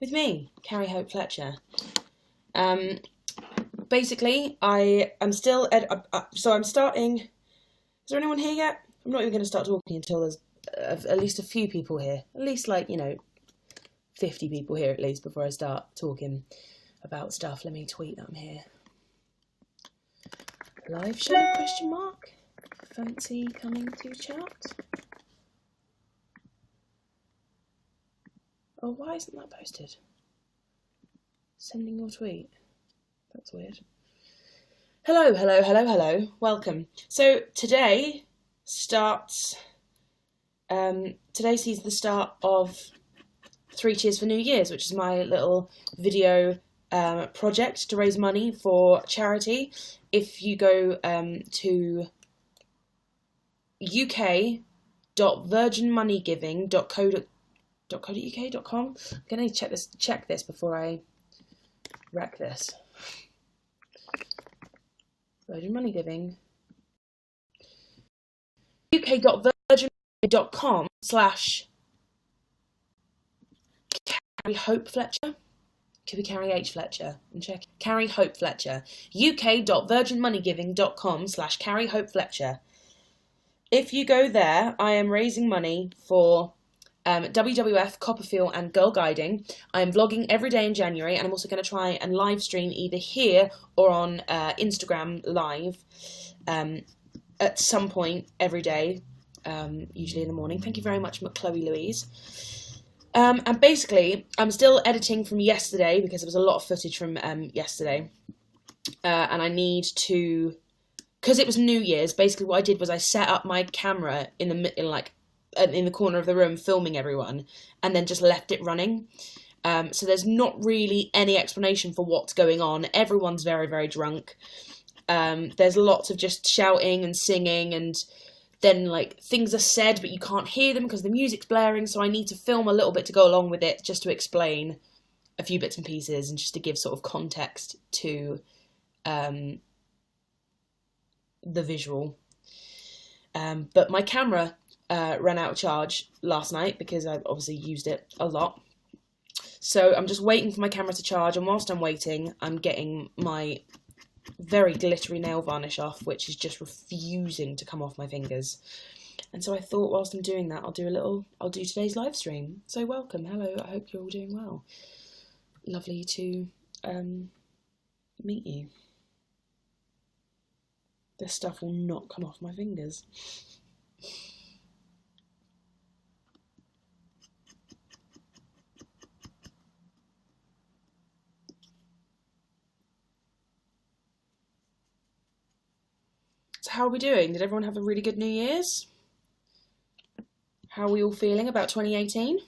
with me, Carrie Hope Fletcher. Basically, I am still so I'm starting. Is there anyone here yet? I'm not even going to start talking until there's at least a few people here. At least 50 people here at least before I start talking about stuff. Let me tweet that I'm here. Live show ? Fancy coming to chat? Oh, why isn't that posted? Sending your tweet. That's weird. Hello. Welcome. So today starts. Today sees the start of 3 Cheers for New Year's, which is my little video project to raise money for charity. If you go to uk.virginmoneygiving.co.uk.com. I'm going to check this before I wreck this. Virgin Money Giving. uk.virginmoney.com/Carrie Hope Fletcher. Could be Carrie H Fletcher. And check Carrie Hope Fletcher. uk.virginmoneygiving.com/Carrie Hope Fletcher. If you go there, I am raising money for WWF, Copperfield and Girl Guiding. I am vlogging every day in January, and I'm also going to try and live stream either here or on Instagram live at some point every day, usually in the morning. Thank you very much, Chloe Louise. And basically, I'm still editing from yesterday because there was a lot of footage from yesterday, and I need to, because it was New Year's. Basically, what I did was I set up my camera in the corner of the room filming everyone, and then just left it running. So there's not really any explanation for what's going on. Everyone's very, very drunk. There's lots of just shouting and singing, and then things are said but you can't hear them because the music's blaring, so I need to film a little bit to go along with it, just to explain a few bits and pieces and just to give sort of context to the visual. But my camera ran out of charge last night because I obviously used it a lot. So I'm just waiting for my camera to charge, and whilst I'm waiting, I'm getting my very glittery nail varnish off, which is just refusing to come off my fingers. And so I thought whilst I'm doing that, I'll do today's live stream. So welcome, hello, I hope you're all doing well. Lovely to meet you. This stuff will not come off my fingers. So how are we doing? Did everyone have a really good New Year's? How are we all feeling about 2018?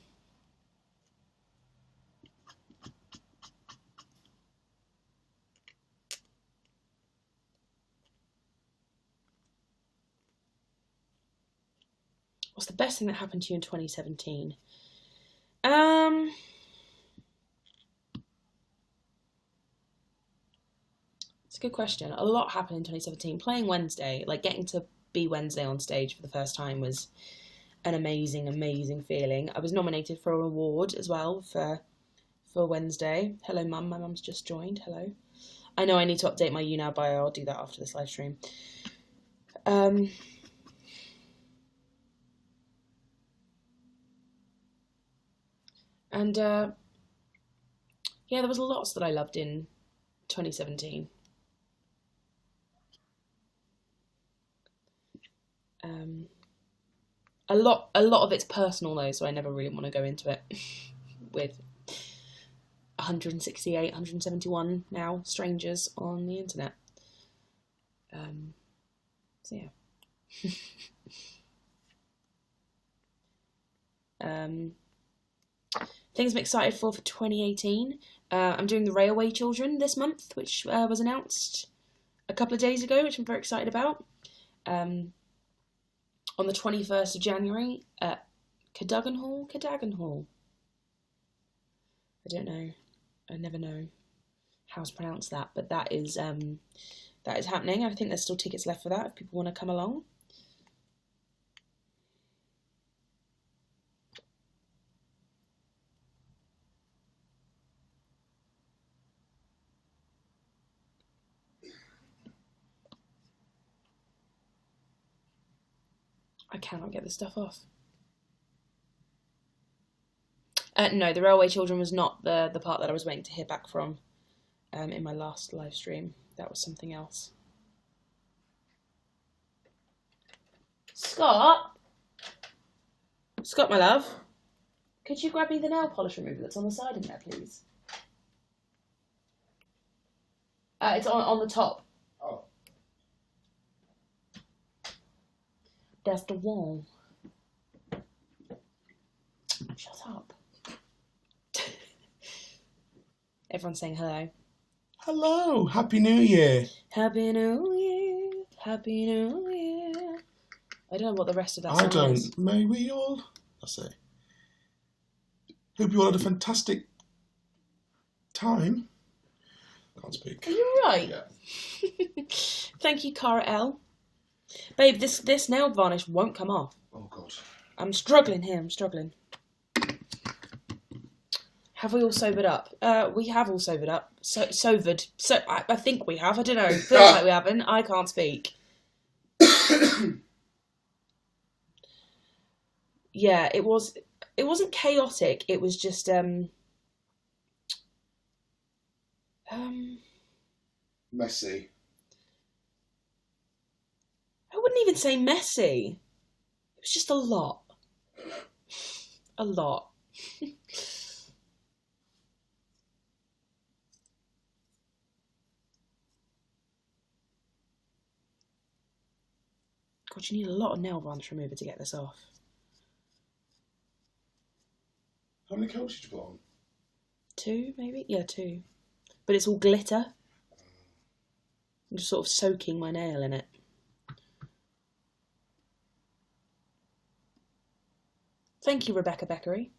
What's the best thing that happened to you in 2017? It's a good question. A lot happened in 2017. Playing Wednesday, getting to be Wednesday on stage for the first time was an amazing, amazing feeling. I was nominated for an award as well for Wednesday. Hello, Mum. My mum's just joined. Hello. I know I need to update my YouNow bio. I'll do that after this live stream. And yeah, there was lots that I loved in 2017. A lot of it's personal though, so I never really want to go into it with 168, 171 now strangers on the internet. So yeah. Things I'm excited for 2018. I'm doing the Railway Children this month, which was announced a couple of days ago, which I'm very excited about. On the 21st of January at Cadogan Hall? I don't know. I never know how to pronounce that, but that is happening. I think there's still tickets left for that if people want to come along. I cannot get this stuff off. No, the Railway Children was not the part that I was waiting to hear back from in my last live stream. That was something else. Scott, my love, could you grab me the nail polish remover that's on the side in there, please? It's on the top. Oh. That's the wall. Shut up. Everyone's saying hello. Hello, Happy New Year. Happy New Year, Happy New Year. I don't know what the rest of that song is. May we all... I say. Hope you all had a fantastic time. Can't speak. Are you right? Yeah. Thank you, Cara L. Babe, this nail varnish won't come off. Oh, God. I'm struggling here, I'm struggling. Have we all sobered up? We have all sobered up. Sobered. I think we have. I don't know. Feels like we haven't. I can't speak. Yeah, it wasn't chaotic. It was just Messy. I wouldn't even say messy. It was just a lot. A lot. God, you need a lot of nail varnish remover to get this off. How many coats did you put on? 2, maybe? Yeah, 2. But it's all glitter. I'm just sort of soaking my nail in it. Thank you, Rebecca Beckery.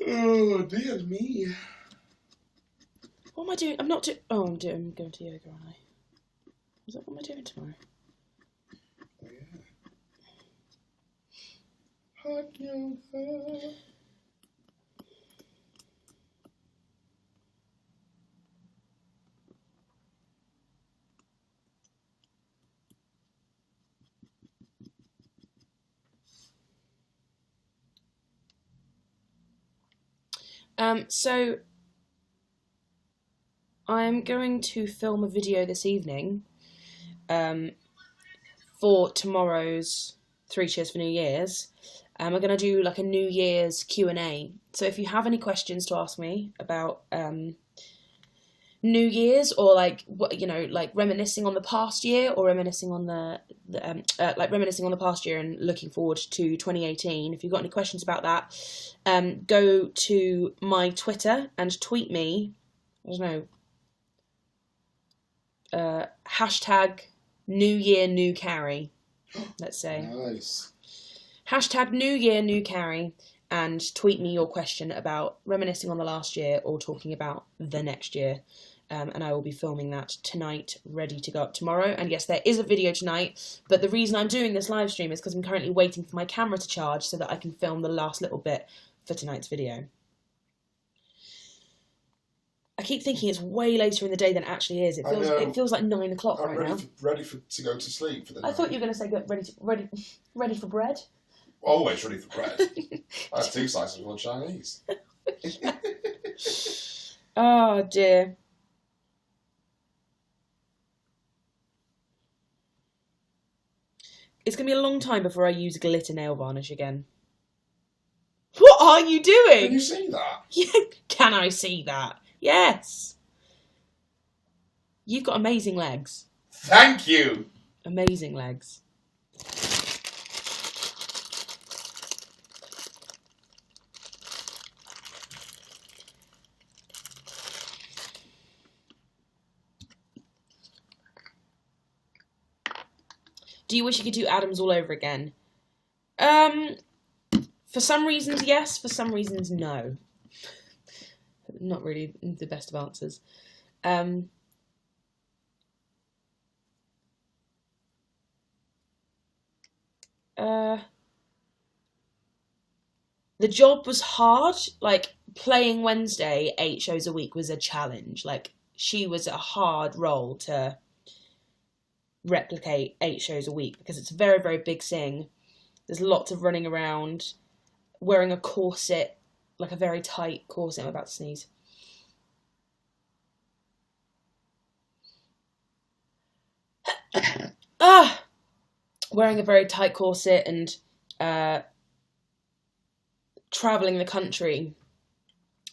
Oh, dear me. What am I doing? I'm not doing... Oh, I'm going to yoga, aren't I? What am I doing tomorrow? Oh, yeah. Hot yoga. So I'm going to film a video this evening for tomorrow's 3 Cheers for New Year's. We're going to do like a New Year's Q&A. So if you have any questions to ask me about New Year's, or like what, you know, like reminiscing on the past year, or reminiscing on reminiscing on the past year and looking forward to 2018. If you've got any questions about that, go to my Twitter and tweet me. I don't know. Hashtag New Year New Carrie. Let's say. Nice. Hashtag New Year New Carrie, and tweet me your question about reminiscing on the last year or talking about the next year. And I will be filming that tonight, ready to go up tomorrow. And yes, there is a video tonight, but the reason I'm doing this live stream is because I'm currently waiting for my camera to charge so that I can film the last little bit for tonight's video. I keep thinking it's way later in the day than it actually is. It feels like 9 o'clock right now. Ready to go to sleep for the night. I thought you were going to say ready for bread. Always ready for bread. I had 2 slices of Chinese. Oh dear. It's going to be a long time before I use glitter nail varnish again. What are you doing? Can you see that? Yeah, can I see that? Yes. You've got amazing legs. Thank you. Amazing legs. Do you wish you could do Adams all over again? For some reasons, yes. For some reasons, no. Not really the best of answers. the job was hard. Like, playing Wednesday 8 shows a week was a challenge. Like, she was a hard role to replicate 8 shows a week because it's a very, very big sing. There's lots of running around, wearing a corset, like a very tight corset. I'm about to sneeze. Wearing a very tight corset and travelling the country.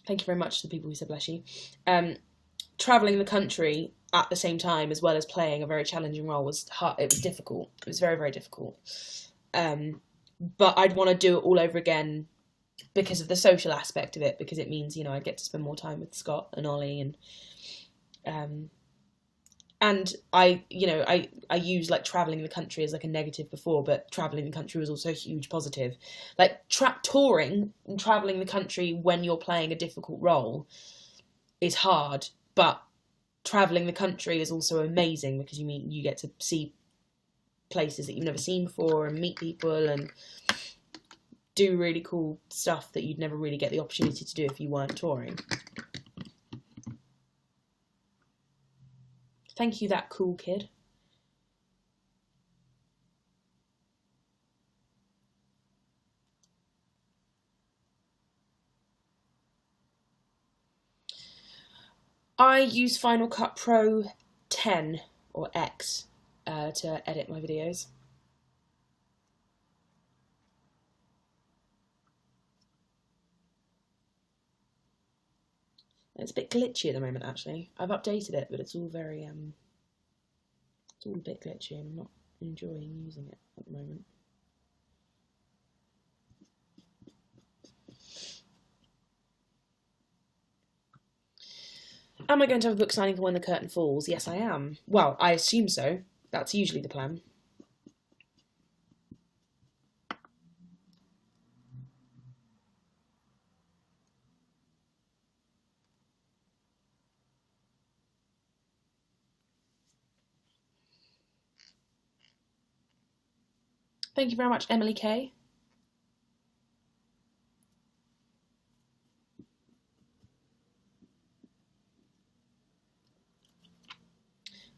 Thank you very much to the people who said bless you. Travelling the country at the same time as well as playing a very challenging role was hard. It was difficult. It was very, very difficult. But I'd want to do it all over again because of the social aspect of it, because it means, you know, I get to spend more time with Scott and Ollie, and I use like traveling the country as like a negative before, but traveling the country was also a huge positive. Like touring and traveling the country when you're playing a difficult role is hard, but traveling the country is also amazing because you get to see places that you've never seen before and meet people and do really cool stuff that you'd never really get the opportunity to do if you weren't touring. Thank you, that cool kid. I use Final Cut Pro 10 or X to edit my videos. It's a bit glitchy at the moment, actually. I've updated it, but it's all very, it's all a bit glitchy and I'm not enjoying using it at the moment. Am I going to have a book signing for When the Curtain Falls? Yes, I am. Well, I assume so. That's usually the plan. Thank you very much, Emily Kay.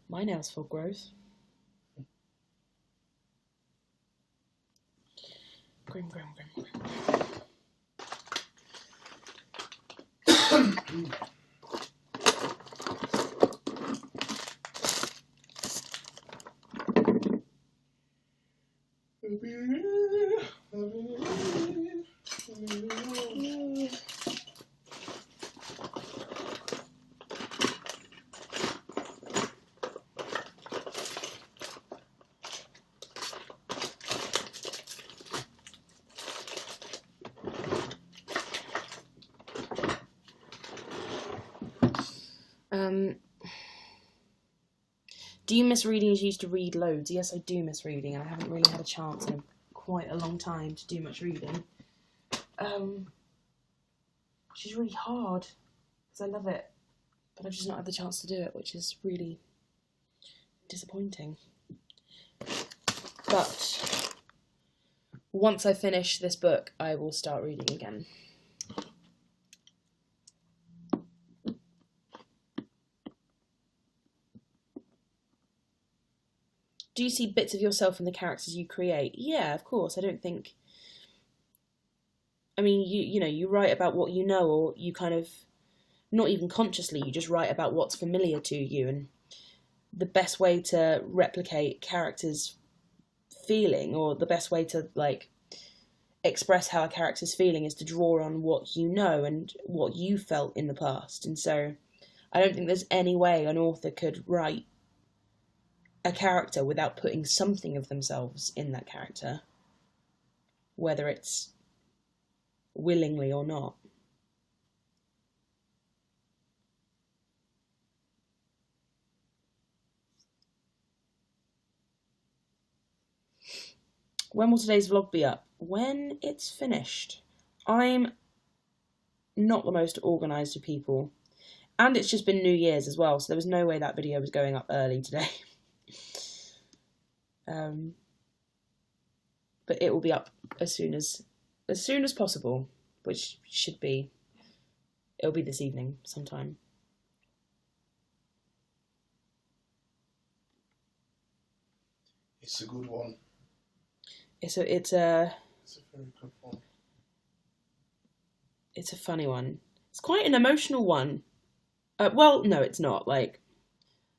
My nails feel gross. Grim, grim, grim, grim. Do you miss reading as you used to read loads? Yes, I do miss reading, and I haven't really had a chance in quite a long time to do much reading. Which is really hard, because I love it, but I've just not had the chance to do it, which is really disappointing. But once I finish this book, I will start reading again. Do you see bits of yourself in the characters you create? Yeah, of course. I don't think... I mean, you write about what you know, or you kind of... Not even consciously, you just write about what's familiar to you, and the best way to replicate characters' feeling, or the best way to, like, express how a character's feeling is to draw on what you know and what you felt in the past. And so I don't think there's any way an author could write a character without putting something of themselves in that character, whether it's willingly or not. When will today's vlog be up? When it's finished. I'm not the most organised of people, and it's just been New Year's as well, so there was no way that video was going up early today. But it will be up as soon as possible. which it'll be this evening sometime. It's a good one. It's a It's a very good one. It's a funny one. It's quite an emotional one. Well, no, it's not. Like,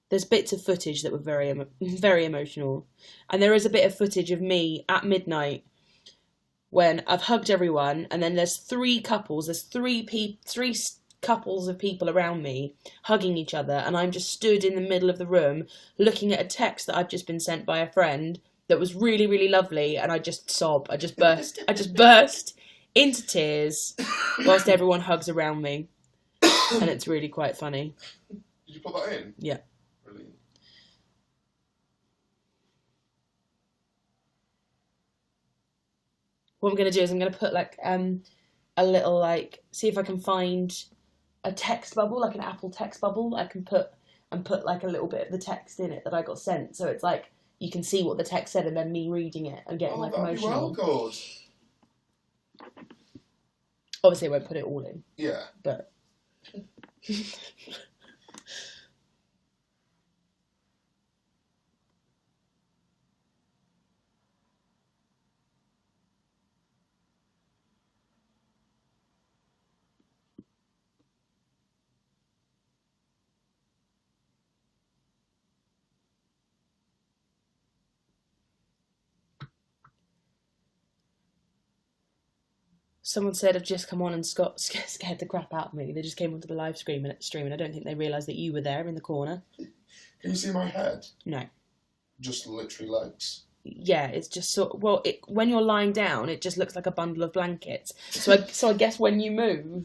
there's bits of footage that were very emotional, and there is a bit of footage of me at midnight when I've hugged everyone, and then there's three couples. There's three couples of people around me hugging each other, and I'm just stood in the middle of the room looking at a text that I've just been sent by a friend that was really, really lovely, and I just sob. I just burst into tears whilst everyone hugs around me, and it's really quite funny. Did you put that in? Yeah. Brilliant. What I'm going to do is I'm going to put like a little, like, see if I can find a text bubble, like an Apple text bubble. I can put like a little bit of the text in it that I got sent, so it's like you can see what the text said and then me reading it and getting like emotional. That'd be well good. Obviously, I won't put it all in. Yeah. But someone said I've just come on and Scott scared the crap out of me. They just came onto the live stream and I don't think they realised that you were there in the corner. Can you see my head? No. Just literally legs. Yeah, it's just when you're lying down, it just looks like a bundle of blankets. So I guess when you move,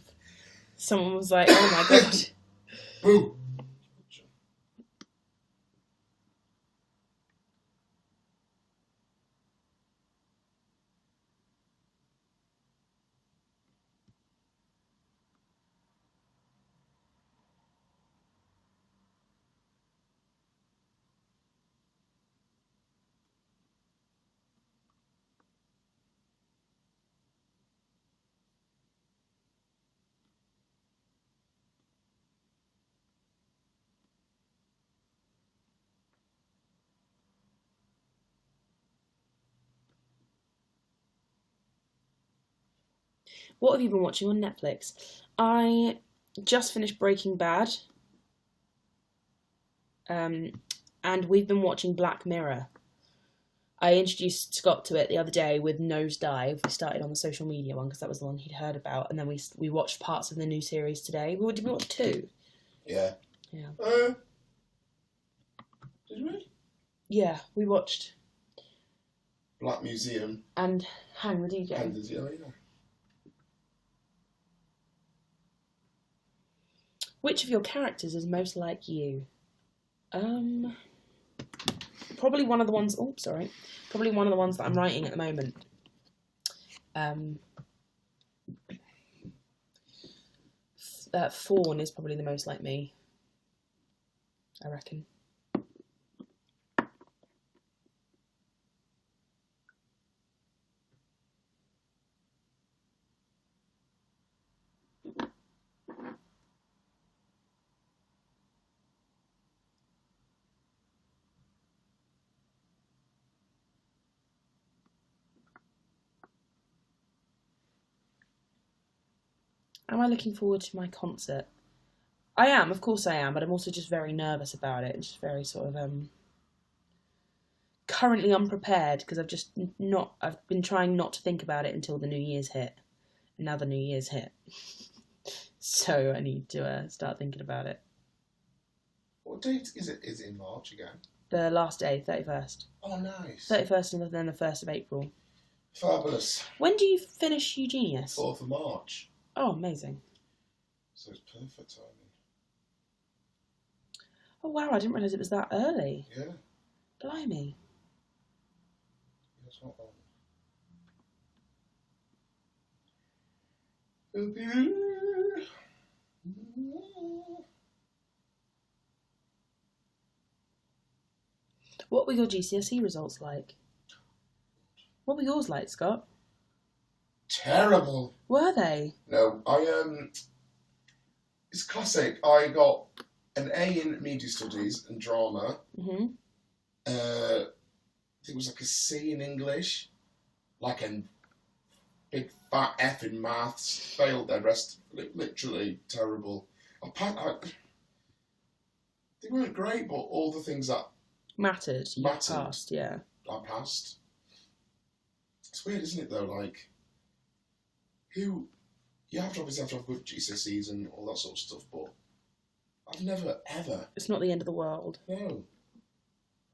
someone was like, "Oh my god." Boo! What have you been watching on Netflix? I just finished Breaking Bad. And we've been watching Black Mirror. I introduced Scott to it the other day with Nosedive. We started on the social media one because that was the one he'd heard about, and then we watched parts of the new series today. Did we watch 2? Yeah. Yeah. Did we? Yeah, we watched Black Museum. and Hang the DJ. And yeah. Which of your characters is most like you? Probably one of the ones. Oh, sorry. Probably one of the ones that I'm writing at the moment. Fawn is probably the most like me, I reckon. Am I looking forward to my concert? I am, of course I am, but I'm also just very nervous about it. Just very sort of currently unprepared because I've been trying not to think about it until the New Year's hit. And now the New Year's hit. So I need to start thinking about it. What date is it? Is it in March again? The last day, 31st. Oh, nice. 31st and then the 1st of April. Fabulous. When do you finish Eugenius? 4th of March. Oh, amazing. So it's perfect timing. Oh, wow, I didn't realise it was that early. Yeah. Blimey. It's not long. What were your GCSE results like? What were yours like, Scott? Terrible. Were they? No, it's classic. I got an A in media studies and drama. Mhm. I think it was like a C in English, like a big fat F in maths. Failed the rest. Literally terrible. They weren't great, but all the things that Mattered. You Mattered. passed. Yeah. I passed. It's weird, isn't it? Though, like, you obviously have to have good GCSEs and all that sort of stuff, but I've never ever. It's not the end of the world. No.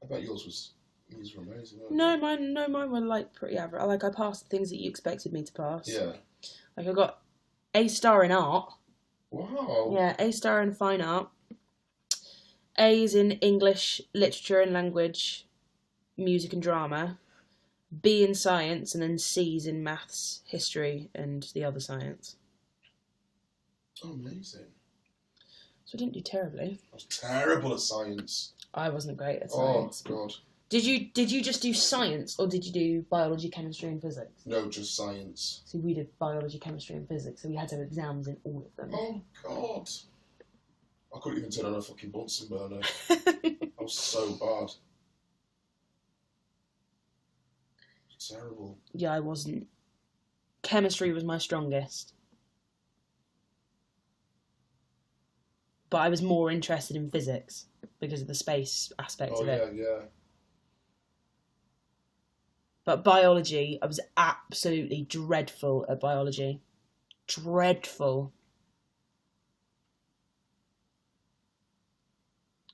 I bet yours were amazing. Weren't No, they? mine were like pretty average. Like I passed the things that you expected me to pass. Yeah. Like I got A star in art. Wow. Yeah, A star in fine art. A's in English, literature and language, music and drama. B in science, and then C's in maths, history, and the other science. Oh, amazing. So I didn't do terribly. I was terrible at science. I wasn't great at science. Oh God. Did you just do science, or did you do biology, chemistry, and physics? No, just science. See, we did biology, chemistry, and physics, so we had to have exams in all of them. Oh God. I couldn't even turn on a fucking Bunsen burner. I was so bad. Terrible. Yeah, I wasn't. Chemistry was my strongest. But I was more interested in physics because of the space aspect of it. Yeah. But biology, I was absolutely dreadful at biology. Dreadful.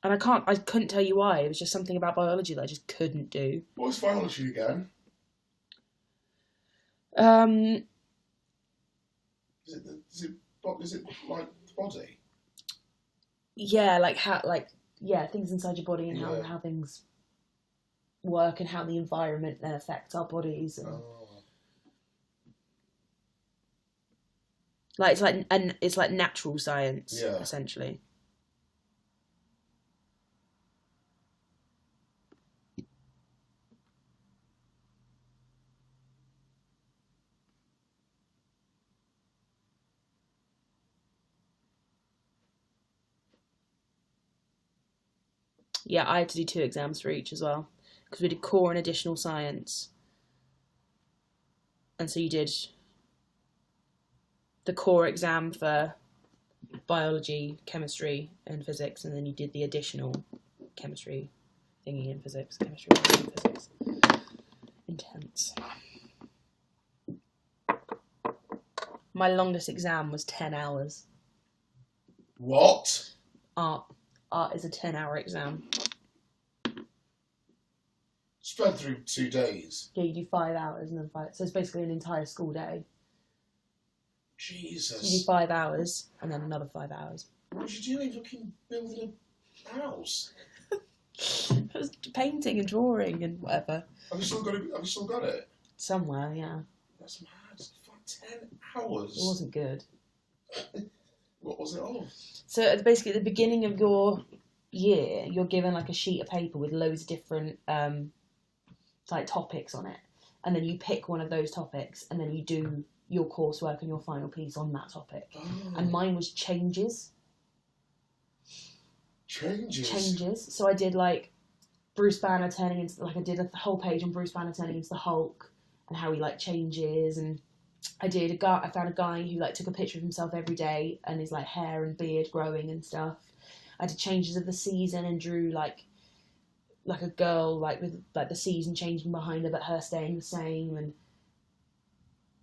And I couldn't tell you why. It was just something about biology that I just couldn't do. What was biology again? Is it like the body? Yeah, things inside your body and how things work and how the environment then affects our bodies. And it's like natural science, essentially. Yeah, I had to do 2 exams for each as well, because we did core and additional science. And so you did the core exam for biology, chemistry, and physics, and then you did the additional chemistry thingy and physics, chemistry and physics. Intense. My longest exam was 10 hours. What? Art is a 10-hour exam. Spread through 2 days. Yeah, you do 5 hours and then 5. So it's basically an entire school day. Jesus. You do 5 hours and then another 5 hours. What was you doing? Fucking building a house? I was painting and drawing and whatever. Have you still got it? Somewhere, yeah. That's mad. For 10 hours. It wasn't good. What was it of? So basically, at the beginning of your year, you're given like a sheet of paper with loads of different like topics on it, and then you pick one of those topics, and then you do your coursework and your final piece on that topic. Oh. And mine was changes. Changes. So I did like Bruce Banner turning into I did a whole page on Bruce Banner turning into the Hulk and how he like changes, and I found a guy who like took a picture of himself every day and his like hair and beard growing and stuff. I did changes of the season and drew like a girl like with like the season changing behind her but her staying the same, and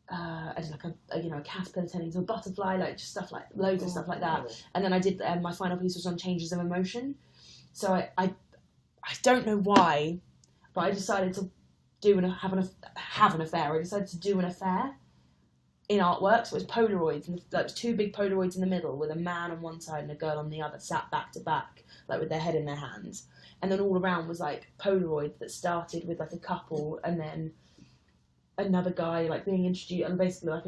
I did like a caterpillar turning into a butterfly, like just stuff like loads of stuff like that. And then I did my final piece was on changes of emotion. So I don't know why, but I decided to have an affair. I decided to do an affair in artwork. So it was Polaroids, and like 2 big Polaroids in the middle with a man on one side and a girl on the other, sat back to back, like with their head in their hands. And then all around was like Polaroids that started with like a couple, and then another guy like being introduced, and basically like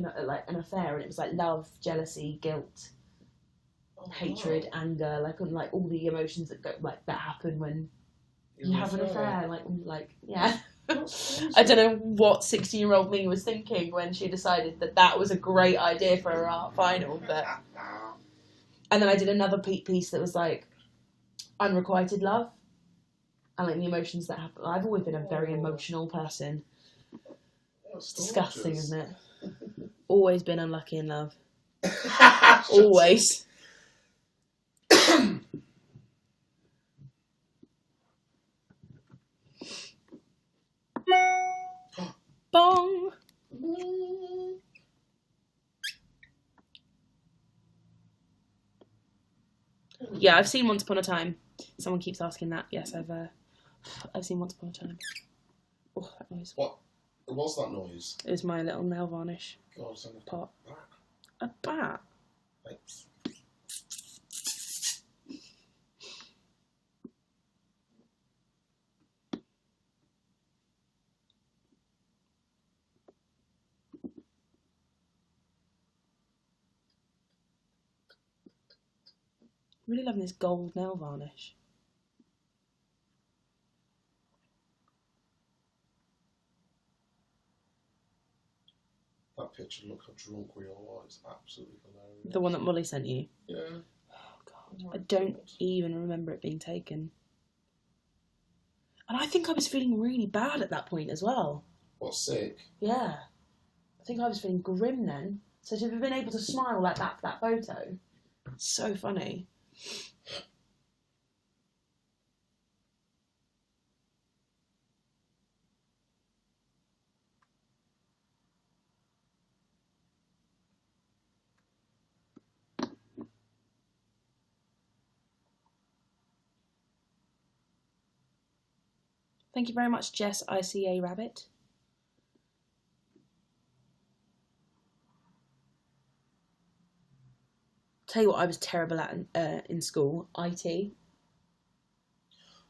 an affair, and it was like love, jealousy, guilt, hatred, anger, like all the emotions that go like that happen when you have an affair, like yeah. That's crazy. I don't know what 16-year-old me was thinking when she decided that was a great idea for her art final. But and then I did another piece that was like unrequited love and like the emotions that happen. I've always been a very emotional person. That's Disgusting, gorgeous. isn't it? Always been unlucky in love. Always. Bong. Yeah, I've seen Once Upon a Time. Someone keeps asking that. Yes, I've seen Once Upon a Time. Oh, that noise. What was that noise? It was my little nail varnish God, it's only pot. that. A bat. Thanks. Really loving this gold nail varnish. That picture, look how drunk we all are. It's absolutely hilarious. The one that Molly sent you. Yeah. Oh God, I don't even remember it being taken. And I think I was feeling really bad at that point as well. What, sick? Yeah. I think I was feeling grim then. So to have been able to smile like that for that photo, so funny. Thank you very much, Jess ICA Rabbit. Tell you what I was terrible at in school, IT.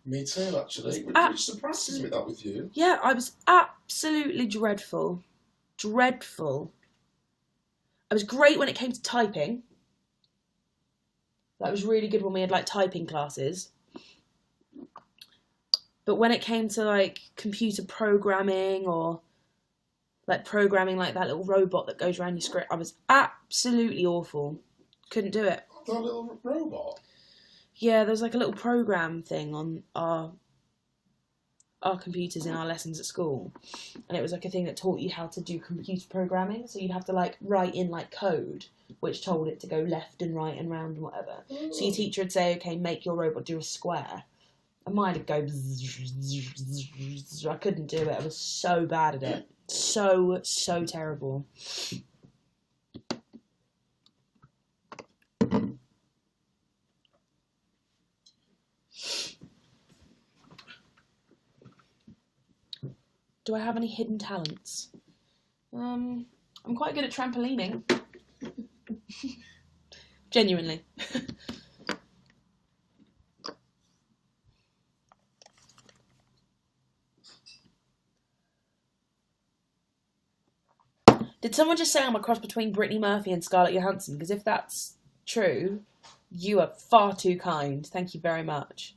Me too, actually. Which surprises me that with you. Yeah, I was absolutely dreadful. Dreadful. I was great when it came to typing. That was really good when we had like typing classes. But when it came to like computer programming or like programming like that little robot that goes around your script, I was absolutely awful. Couldn't do it. That little robot? Yeah, there's like a little program thing on our computers in our lessons at school, and it was like a thing that taught you how to do computer programming. So you'd have to like write in like code which told it to go left and right and round and whatever. So your teacher would say, okay, make your robot do a square, and mine would go I couldn't do it. I was so bad at it. So terrible. Do I have any hidden talents? I'm quite good at trampolining. Genuinely. Did someone just say I'm a cross between Brittany Murphy and Scarlett Johansson? Because if that's true, you are far too kind. Thank you very much.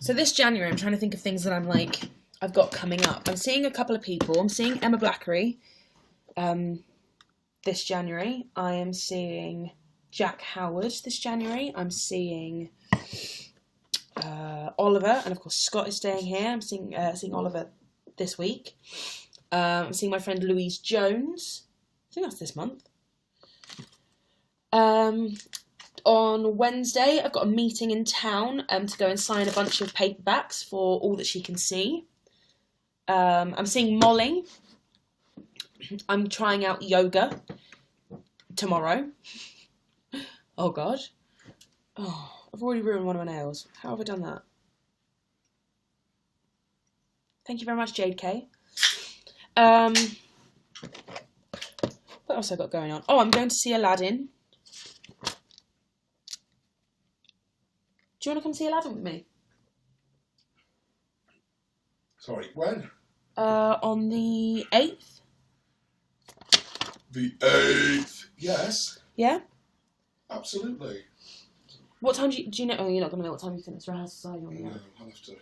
So this January, I'm trying to think of things that I've got coming up. I'm seeing a couple of people. I'm seeing Emma Blackery this January. I am seeing Jack Howard this January. I'm seeing Oliver, and of course Scott is staying here. I'm seeing Oliver this week. I'm seeing my friend Louise Jones. I think that's this month. On Wednesday, I've got a meeting in town to go and sign a bunch of paperbacks for All That She Can See. I'm seeing Molly. I'm trying out yoga tomorrow. Oh, God. Oh, I've already ruined one of my nails. How have I done that? Thank you very much, Jade K. What else I got going on? Oh, I'm going to see Aladdin. Do you want to come see Aladdin with me? Sorry, when? On the 8th. The 8th. Yes. Yeah? Absolutely. What time do you know? Oh, you're not going to know what time you finish rehearsals, are you? On the No, 8th? I'll have to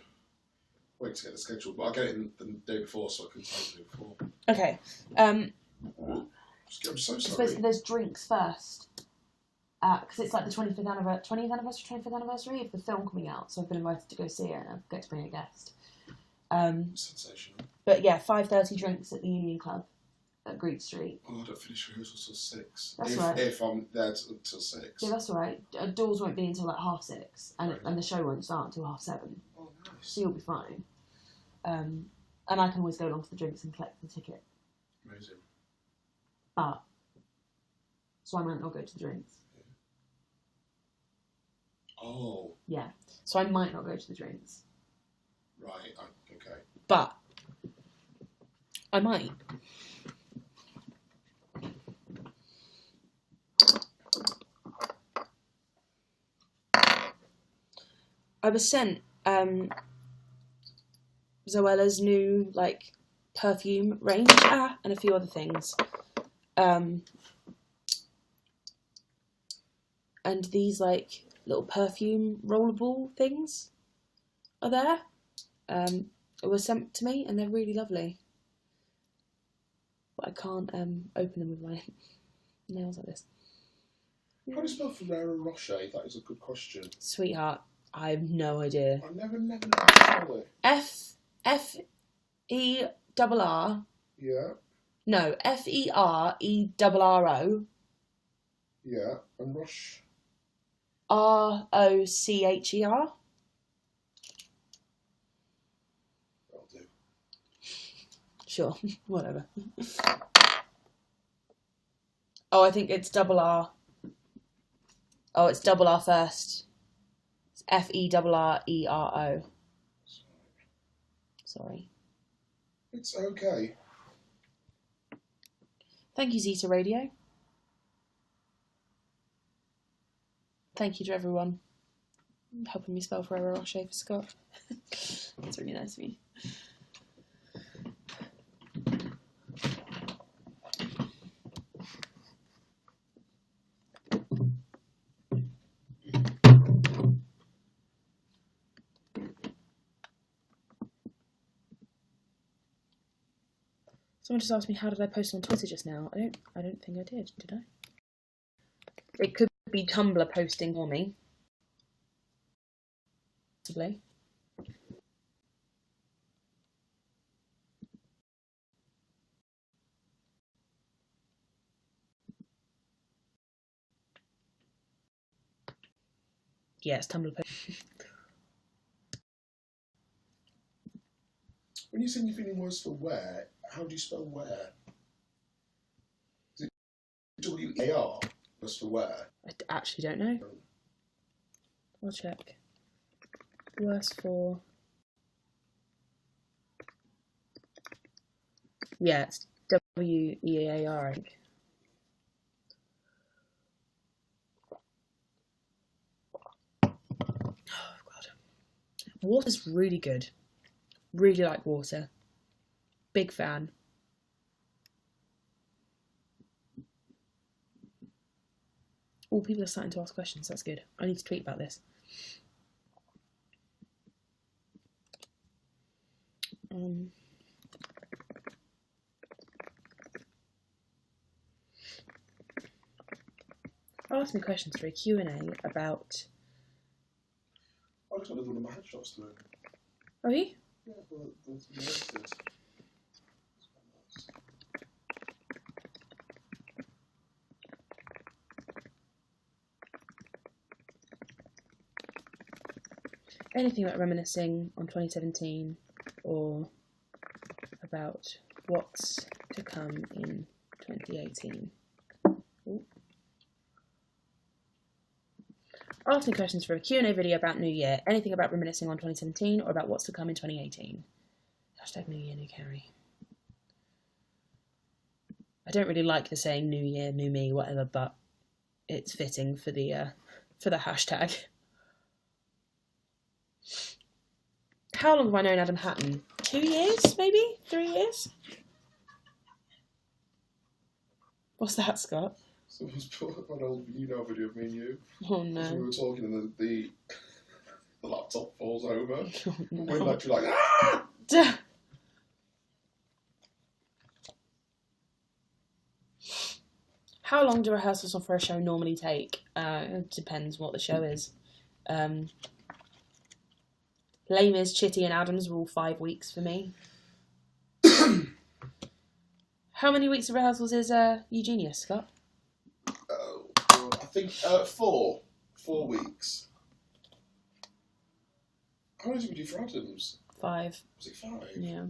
wait to get the schedule, but I'll get it in the day before so I can tell you before. Okay. I'm so sorry. Supposed to, there's drinks first. Because it's like the 20th anniversary of the film coming out, so I've been invited to go see it and I get to bring a guest. Sensational. But yeah, 5:30 drinks at the Union Club at Greek Street. Oh, I don't finish rehearsals till 6. That's right. If I'm there till 6. Yeah, that's all right. Doors won't be until like 6:30, and the show won't start until 7:30. Oh, nice. So you'll be fine. And I can always go along to the drinks and collect the ticket. Amazing. But so I might not go to the drinks. Oh. Yeah. So I might not go to the drinks. Right. Okay. But I might. I was sent Zoella's new like perfume range and a few other things. And these like little perfume rollable things are there. It was sent to me and they're really lovely. But I can't open them with my nails like this. How do you spell Ferrero Rocher? That is a good question. Sweetheart, I have no idea. I never spell it. F-E-R-R. Yeah. No, F-E-R-E-R-R-O. Yeah, and Roche. R-O-C-H-E-R. That'll do. Sure, whatever. Oh, I think it's double R. Oh, it's double R first. It's F-E-R-R-E-R-O. Sorry. It's okay. Thank you, Zeta Radio. Thank you to everyone helping me spell Ferrero Rocher for Scott. That's really nice of you. Someone just asked me how did I post on Twitter just now. I don't think I did I? It could be Tumblr posting for me. Possibly. Yeah, it's Tumblr posting. When you're saying you're feeling worse for wear, how do you spell wear? Is it W-E-A-R? Worse for wear? I actually don't know. I'll check. Worse for... Yeah, it's W-E-A-R, I think. Oh, God. Water's really good. Really like water. Big fan. All people are starting to ask questions. That's good. I need to tweet about this. Ask me questions for a Q&A about... I just wanted one of my headshots through. Oh, you? Yeah, the editors. Anything about reminiscing on 2017 or about what's to come in 2018. Ooh. Ask me questions for a Q&A video about New Year. Anything about reminiscing on 2017 or about what's to come in 2018. Hashtag New Year, New Carrie. I don't really like the saying New Year, New Me, whatever, but it's fitting for the hashtag. How long have I known Adam Hatton? 2 years, maybe? 3 years? What's that, Scott? Someone's put up an old YouNow video of me and you. Oh, As we no. were talking and the laptop falls over. Oh, no. We're literally like, ah! Duh. How long do rehearsals for a show normally take? It depends what the show is. Les Mis, Chitty and Adams were all 5 weeks for me. How many weeks of rehearsals is Eugenius, Scott? Oh, God. I think 4. 4 weeks. How many did we do for Adams? 5. Was it 5? Yeah.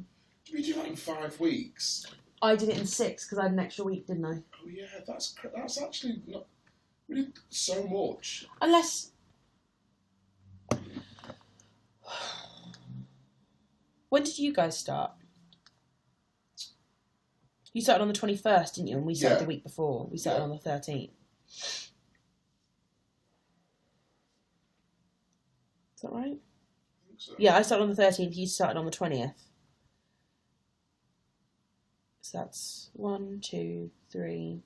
Did we do that in 5 weeks? I did it in 6 because I had an extra week, didn't I? Oh yeah, that's actually not. We did so much. Unless... When did you guys start? You started on the 21st, didn't you? And we started the week before. We started on the 13th. Is that right? I think so. Yeah, I started on the 13th. You started on the 20th. So that's 1, 2, 3,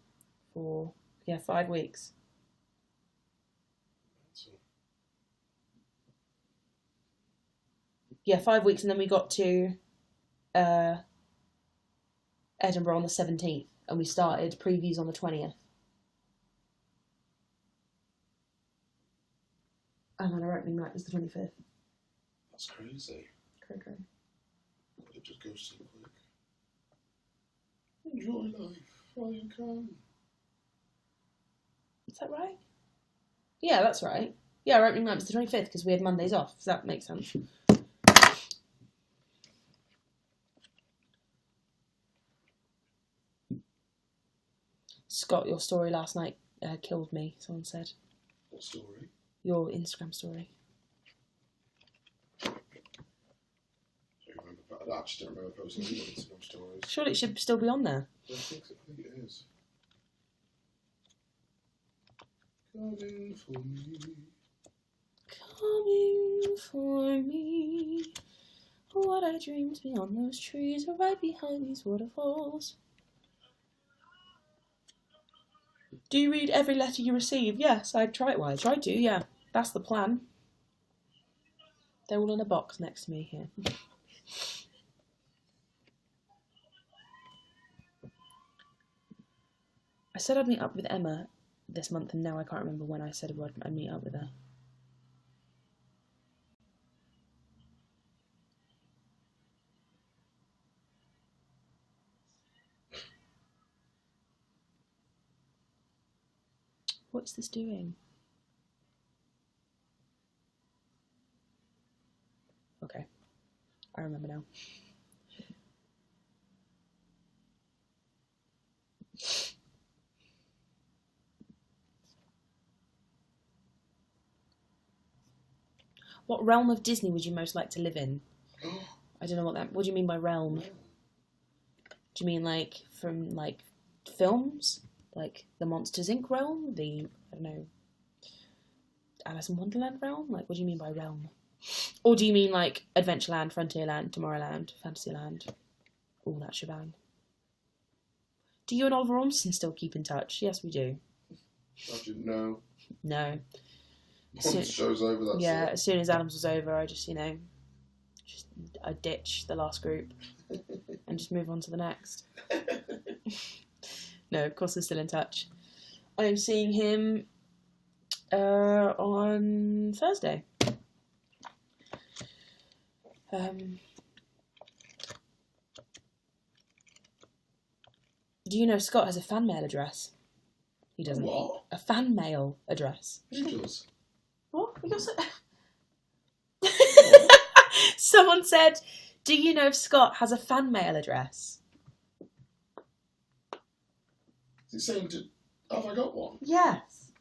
4. Yeah, 5 weeks. Yeah, 5 weeks, and then we got to Edinburgh on the 17th, and we started previews on the 20th. And then our opening night was the 25th. That's crazy. Cray. It just goes so quick. Enjoy life while you can. Is that right? Yeah, that's right. Yeah, our opening night was the 25th because we had Mondays off. Does that make sense? Scott, your story last night killed me, someone said. What story? Your Instagram story. I actually don't remember posting any Instagram stories. Surely it should still be on there. I think it is. Coming for me. Coming for me. What I dreamed beyond those trees are right behind these waterfalls. Do you read every letter you receive? Yes, I try. Well, I try to, yeah. That's the plan. They're all in a box next to me here. I said I'd meet up with Emma this month, and now I can't remember when I said I'd meet up with her. What's this doing? Okay, I remember now. What realm of Disney would you most like to live in? I don't know what do you mean by realm? Do you mean like from like films? Like the Monsters Inc. realm? The, I don't know, Alice in Wonderland realm? Like, what do you mean by realm? Or do you mean like Adventureland, Frontierland, Tomorrowland, Fantasyland? All that shebang. Do you and Oliver Ormston still keep in touch? Yes, we do. I didn't know. No. Once the show's over, that's yeah, it. as soon as Adams was over, I just, I ditch the last group and just move on to the next. No, of course we're still in touch. I am seeing him on Thursday. Do you know Scott has a fan mail address? He doesn't. What? A fan mail address. Who does? What? Someone said, do you know if Scott has a fan mail address? Is it saying, have I got one? Yes.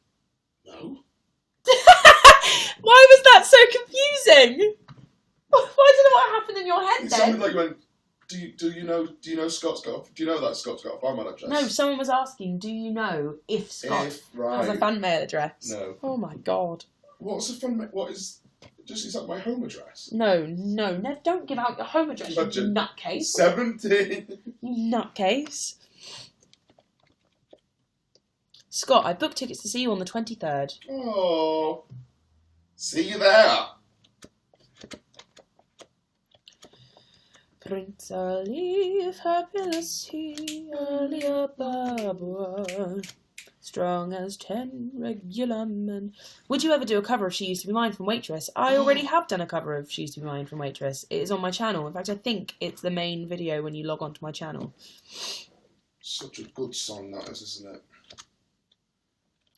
No. Why was that so confusing? I don't know what happened in your head It then. sounded like you went, do you know Scott's got, do you know that Scott's got a fan mail address? No, someone was asking, do you know if Scott has a fan mail address? No. Oh my god. What's a fan mail, what is Just, is that my home address? No, don't give out your home address, you Imagine. nutcase. 17. You nutcase. Scott, I booked tickets to see you on the 23rd. Oh. See you there. Prince Ali, fabulous he, earlier Barbara, strong as 10 regular men. Would you ever do a cover of She Used to Be Mine from Waitress? I already have done a cover of She Used to Be Mine from Waitress. It is on my channel. In fact, I think it's the main video when you log on to my channel. Such a good song that is, isn't it?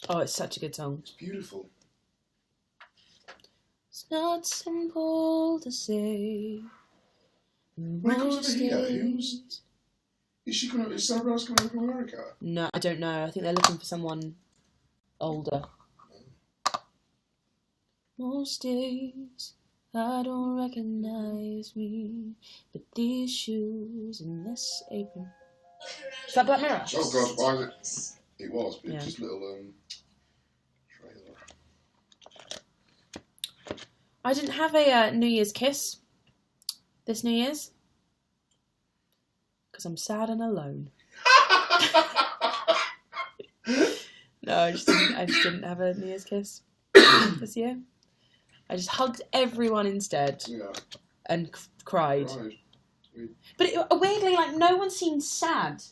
Oh, it's such a good song. It's beautiful. It's not simple to say. When it comes over here, is Sarah Rose coming over from America? No, I don't know. I think they're looking for someone older. Most days I don't recognize me, but these shoes and this apron. Is that Black Mirror? Oh God, why is it? It was, but Yeah. it's just little trailer. I didn't have a New Year's kiss this New Year's because I'm sad and alone. No, I just didn't have a New Year's kiss this year. I just hugged everyone instead and cried. But weirdly, like, no one seemed sad.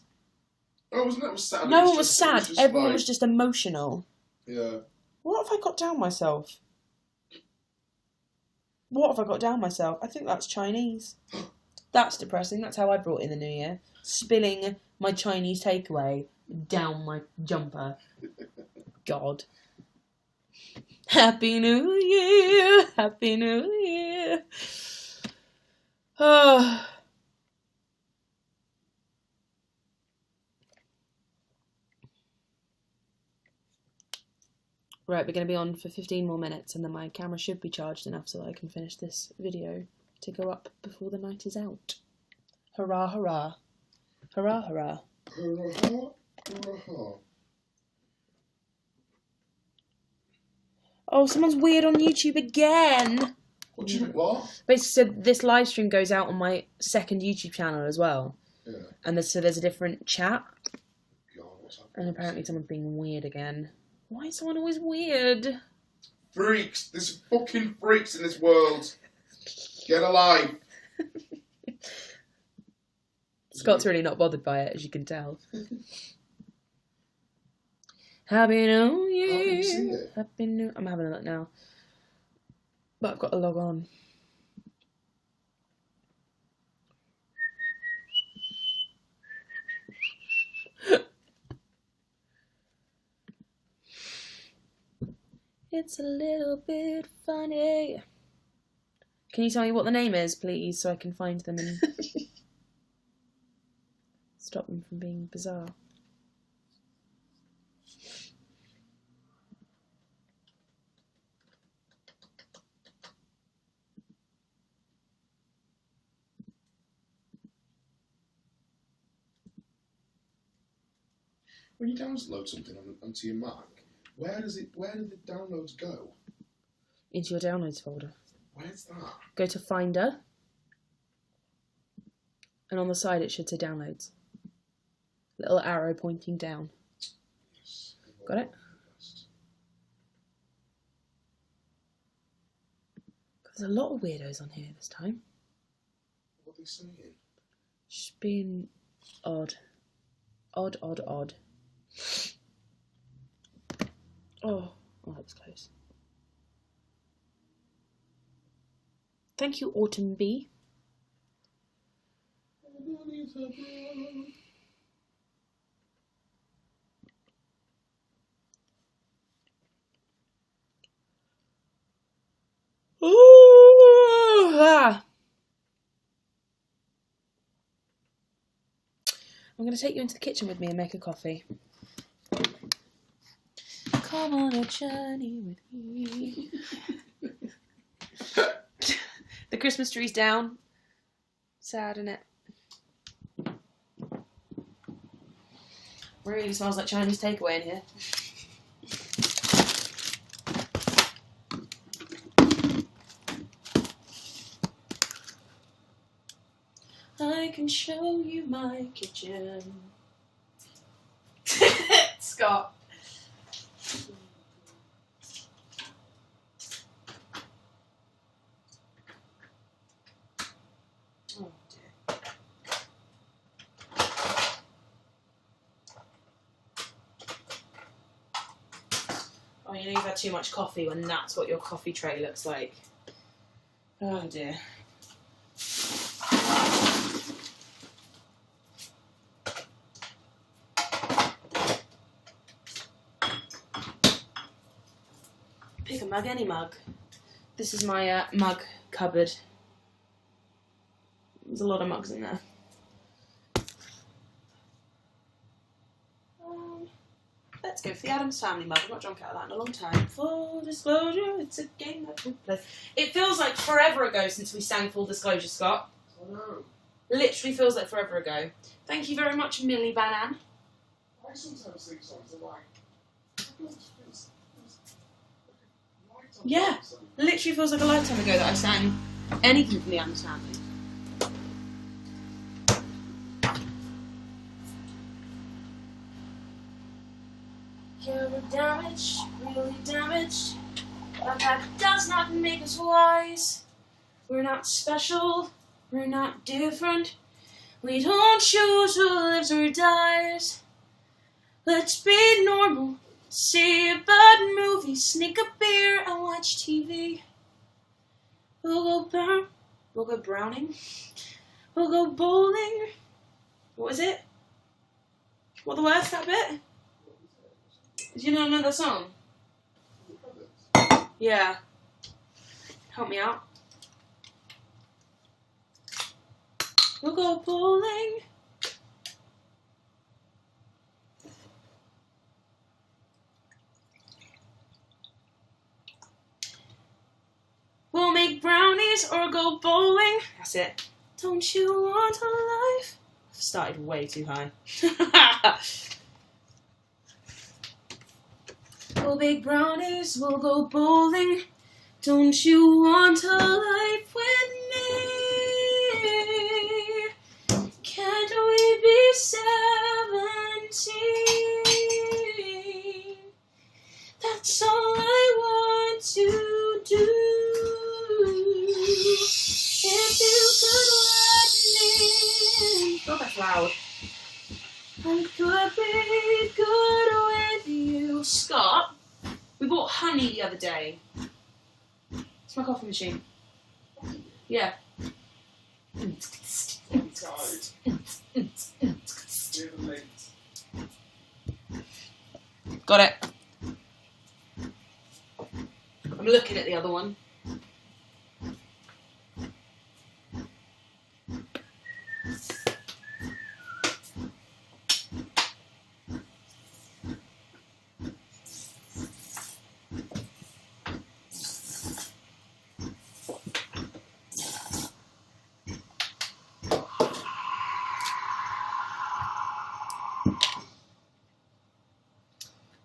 Oh, wasn't that sad? No one was sad. Everyone was just emotional. Yeah. What have I got down myself? What have I got down myself? I think that's Chinese. That's depressing. That's how I brought in the New Year. Spilling my Chinese takeaway down my jumper. God. Happy New Year. Happy New Year. Oh. Right, we're going to be on for 15 more minutes and then my camera should be charged enough so that I can finish this video to go up before the night is out. Hurrah, hurrah. Hurrah, hurrah. Hurrah, hurrah. Oh, someone's weird on YouTube again. What do you mean? What? Basically, so this live stream goes out on my second YouTube channel as well. Yeah. And there's a different chat. God, what's happening? And apparently someone's being weird again. Why is someone always weird? Freaks! There's fucking freaks in this world. Get alive. Scott's really not bothered by it, as you can tell. Happy New Year. How can you see it? Happy New. I'm having a look now, but I've got to log on. It's a little bit funny. Can you tell me what the name is, please, so I can find them and stop them from being bizarre? When you download something onto your Mac, where do the downloads go? Into your downloads folder. Where's that? Go to Finder, and on the side it should say Downloads. Little arrow pointing down. Yes. Got it? There's a lot of weirdos on here this time. What are they saying? Just being odd. Odd, odd, odd. Oh, that was close. Thank you, Autumn Bee. Ooh, ah. I'm going to take you into the kitchen with me and make a coffee. Come on a journey with me. The Christmas tree's down. Sad, isn't it? Really smells like Chinese takeaway in here. I can show you my kitchen. Scott. Oh dear. Oh, you know you've had too much coffee when that's what your coffee tray looks like. Oh dear. Pick a mug, any mug. This is my mug cupboard. There's a lot of mugs in there. Let's go for the Addams Family mug. I've not drunk out of that in a long time. Full disclosure, it's a game that we play. It feels like forever ago since we sang Full Disclosure, Scott. I know. Literally feels like forever ago. Thank you very much, Millie Banan. I sometimes sing songs that like. Yeah. Literally feels like a lifetime ago that I sang anything from the Addams Family. Yeah, we're damaged, really damaged, but that does not make us wise. We're not special, we're not different. We don't choose who lives or dies. Let's be normal, see a bad movie, sneak a beer and watch TV. We'll go browning, we'll go bowling. What was it? What the words, that bit? Do you not know the song? Yeah. Help me out. We'll go bowling. We'll make brownies or go bowling. That's it. Don't you want a life? I've started way too high. We'll bake brownies, we'll go bowling. Don't you want a life with me? Can't we be 17? That's all I want to do. If you could let me. God, that's loud. I could be good with you. Scott, we bought honey the other day. It's my coffee machine. Yeah. Got it. I'm looking at the other one.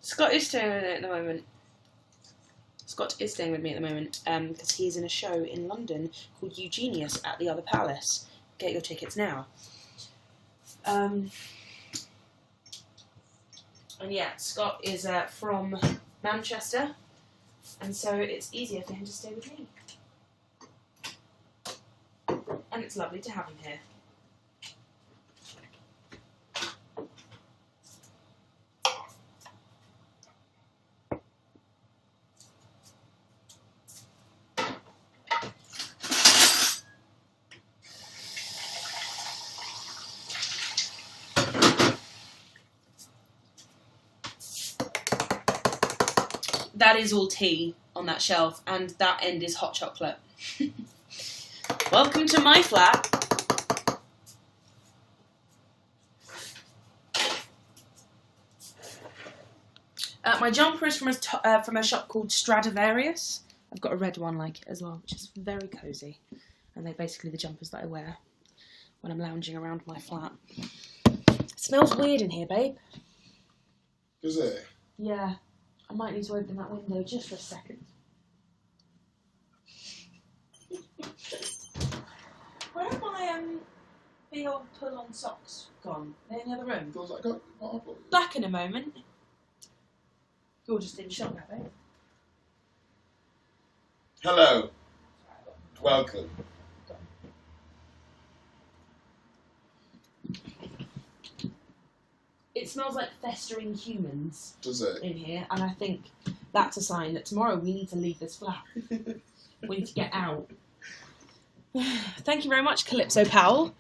Scott is staying with me at the moment. Scott is staying with me at the moment because he's in a show in London called Eugenius at the Other Palace. Get your tickets now. And yeah, Scott is from Manchester, and so it's easier for him to stay with me. And it's lovely to have him here. That is all tea on that shelf, and that end is hot chocolate. Welcome to my flat. My jumper is from a shop called Stradivarius. I've got a red one like it as well, which is very cosy. And they're basically the jumpers that I wear when I'm lounging around my flat. It smells weird in here, babe. Does it? Yeah. I might need to open that window just for a second. Where are my Be your pull-on socks gone? They're in the other room. Does that go? What I've got? Back in a moment. You're just in shock now, babe. Hello. Welcome. It smells like festering humans. Does it? In here, and I think that's a sign that tomorrow we need to leave this flat. We need to get out. Thank you very much, Calypso Powell.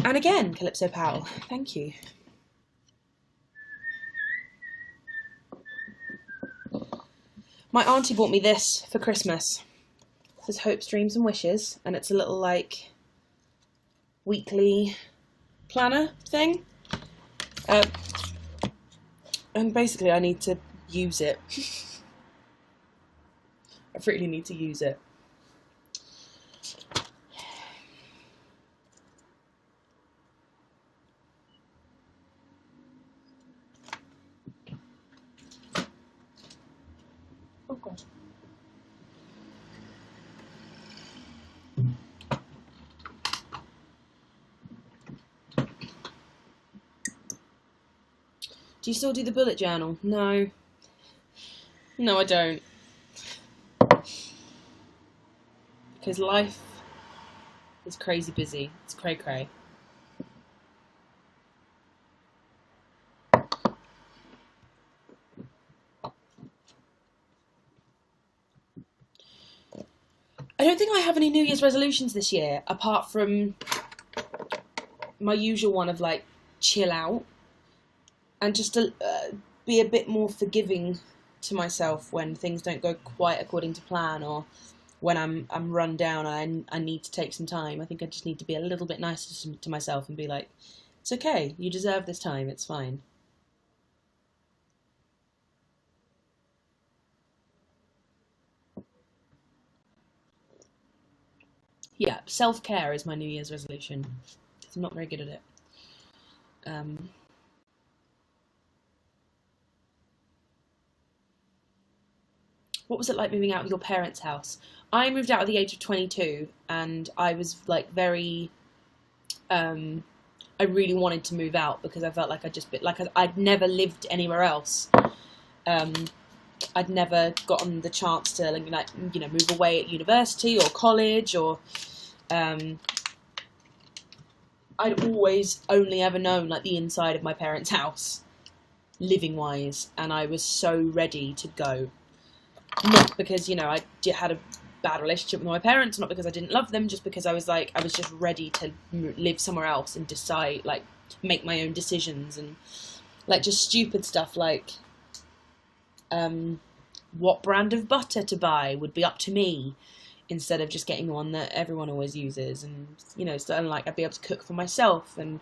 And again, Calypso Powell, thank you. My auntie bought me this for Christmas. This is Hopes, Dreams and Wishes, and it's a little, like, weekly planner thing. And basically I need to use it. I really need to use it. Oh God. Do you still do the bullet journal? No. No, I don't. Because life is crazy busy. It's cray cray. I don't think I have any New Year's resolutions this year, apart from my usual one of, like, chill out and just to be a bit more forgiving to myself when things don't go quite according to plan, or when I'm run down and I need to take some time. I think I just need to be a little bit nicer to myself and be like, it's okay, you deserve this time, it's fine. Yeah, self-care is my New Year's resolution. I'm not very good at it. What was it like moving out of your parents' house? I moved out at the age of 22, and I was like very. I really wanted to move out because I felt like I'd never lived anywhere else. I'd never gotten the chance to move away at university or college, or I'd always only ever known like the inside of my parents' house, living wise, and I was so ready to go. Not because I had a bad relationship with my parents, not because I didn't love them, just because I was just ready to live somewhere else and decide, like, make my own decisions, and like just stupid stuff like what brand of butter to buy would be up to me, instead of just getting the one that everyone always uses, and so like I'd be able to cook for myself and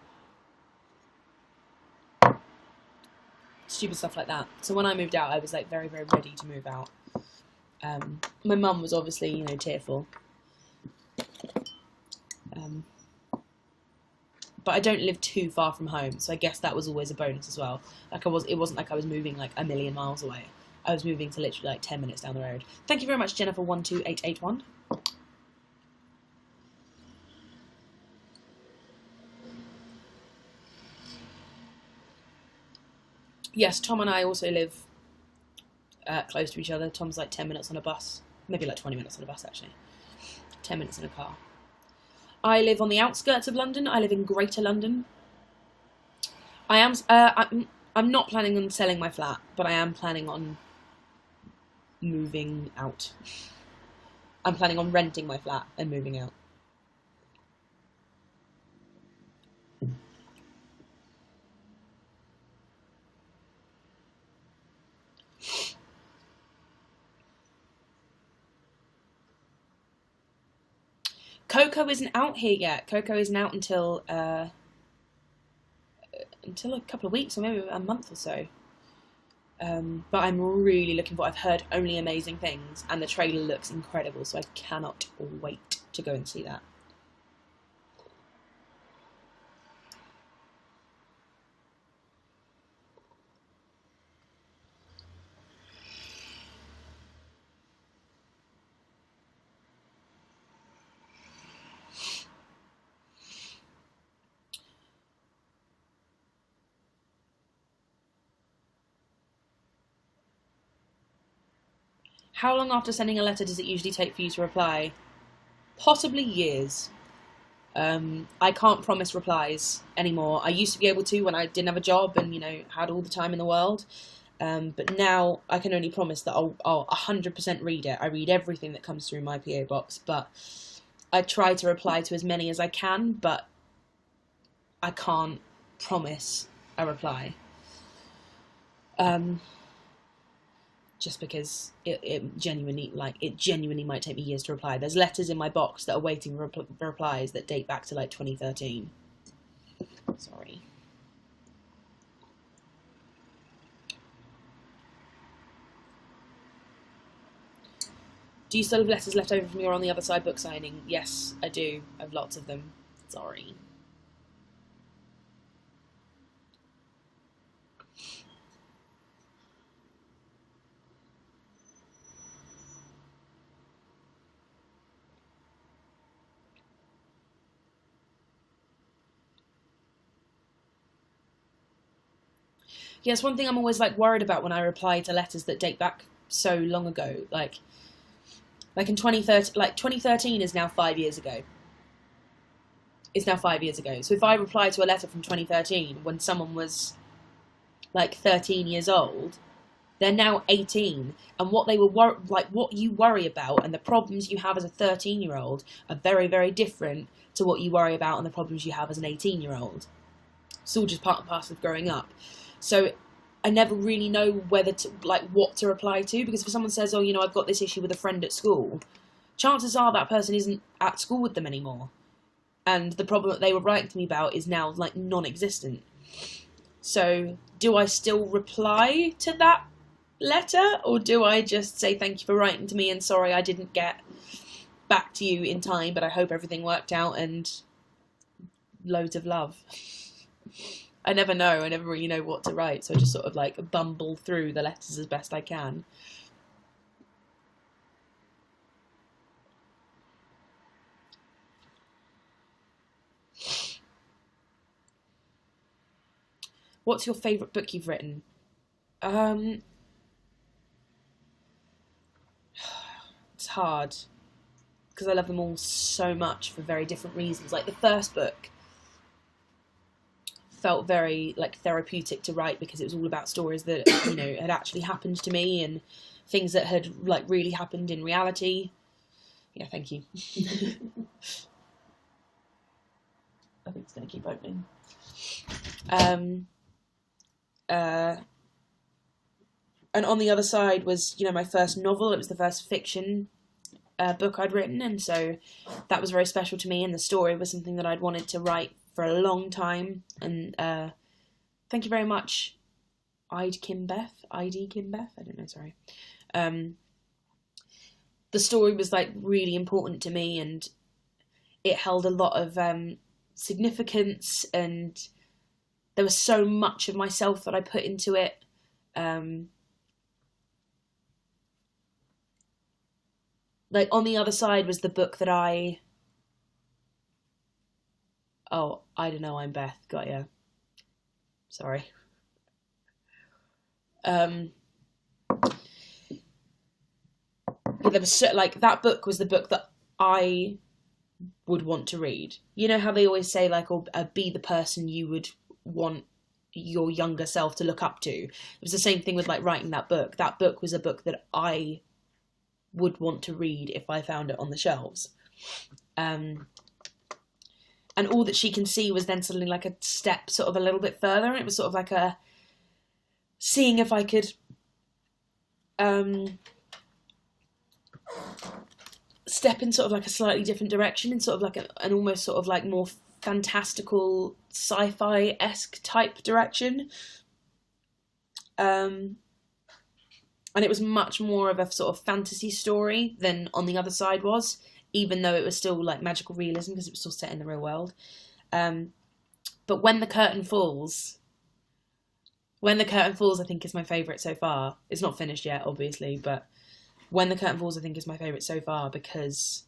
stupid stuff like that. So when I moved out, I was like very, very ready to move out. My mum was obviously tearful, but I don't live too far from home, so I guess that was always a bonus as well. It wasn't like I was moving like a million miles away. I was moving to literally like 10 minutes down the road. Thank you very much, Jennifer12881. Yes, Tom and I also live close to each other. Tom's like 10 minutes on a bus, maybe like 20 minutes on a bus actually. 10 minutes in a car. I live on the outskirts of London. I live in Greater London. I'm not planning on selling my flat, but I am planning on moving out. I'm planning on renting my flat and moving out. Coco isn't out here yet. Coco isn't out until a couple of weeks, or maybe a month or so. But I'm really looking for. I've heard only amazing things, and the trailer looks incredible, so I cannot wait to go and see that. How long after sending a letter does it usually take for you to reply? Possibly years. I can't promise replies anymore. I used to be able to when I didn't have a job and, had all the time in the world. But now I can only promise that I'll 100% read it. I read everything that comes through my PO box, but I try to reply to as many as I can, but I can't promise a reply. Just because it genuinely might take me years to reply. There's letters in my box that are waiting for replies that date back to 2013. Sorry. Do you still have letters left over from your On the Other Side book signing? Yes, I do. I have lots of them. Sorry. Yes, one thing I'm always worried about when I reply to letters that date back so long ago, like in 2013, 2013 is now 5 years ago. It's now 5 years ago. So if I reply to a letter from 2013 when someone was 13 years old, they're now 18, and what they were what you worry about and the problems you have as a 13-year-old are very, very different to what you worry about and the problems you have as an 18-year-old. It's all just part and parcel of growing up. So I never really know whether to what to reply to, because if someone says, "Oh, I've got this issue with a friend at school," chances are that person isn't at school with them anymore, and the problem that they were writing to me about is now non-existent. So do I still reply to that letter, or do I just say thank you for writing to me and sorry I didn't get back to you in time, but I hope everything worked out and loads of love? I never know. I never really know what to write, so I just sort of bumble through the letters as best I can. What's your favourite book you've written? It's hard, because I love them all so much for very different reasons. The first book felt very therapeutic to write, because it was all about stories that had actually happened to me and things that had really happened in reality. Yeah, thank you. I think it's going to keep opening. And On the Other Side was my first novel. It was the first fiction book I'd written, and so that was very special to me, and the story was something that I'd wanted to write for a long time. And thank you very much, ID Kimbeth, I don't know, sorry. The story was really important to me, and it held a lot of significance, and there was so much of myself that I put into it. On the Other Side was the book that I don't know, I'm Beth, got ya. Sorry. There was that book was the book that I would want to read. You know how they always say be the person you would want your younger self to look up to. It was the same thing with writing that book. That book was a book that I would want to read if I found it on the shelves. And All That She Can See was then suddenly a step sort of a little bit further, and it was sort of a seeing if I could step in sort of a slightly different direction, in sort of an almost sort of more fantastical sci-fi-esque type direction. And it was much more of a sort of fantasy story than On the Other Side was, even though it was still magical realism, because it was still set in the real world. But When the Curtain Falls, I think is my favourite so far. It's not finished yet, obviously, but When the Curtain Falls, I think, is my favourite so far, because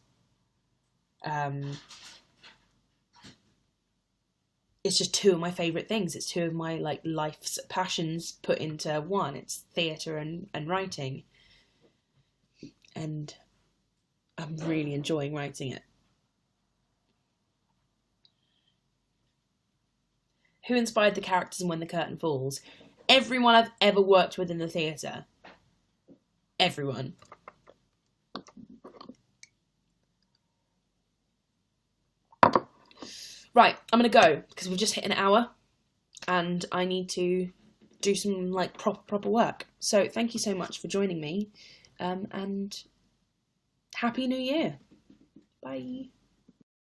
it's just two of my favourite things. It's two of my life's passions put into one. It's theatre and writing. and I'm really enjoying writing it. Who inspired the characters in When the Curtain Falls? Everyone I've ever worked with in the theatre. Everyone. Right, I'm going to go because we've just hit an hour and I need to do some like proper work. So thank you so much for joining me, and Happy New Year. Bye.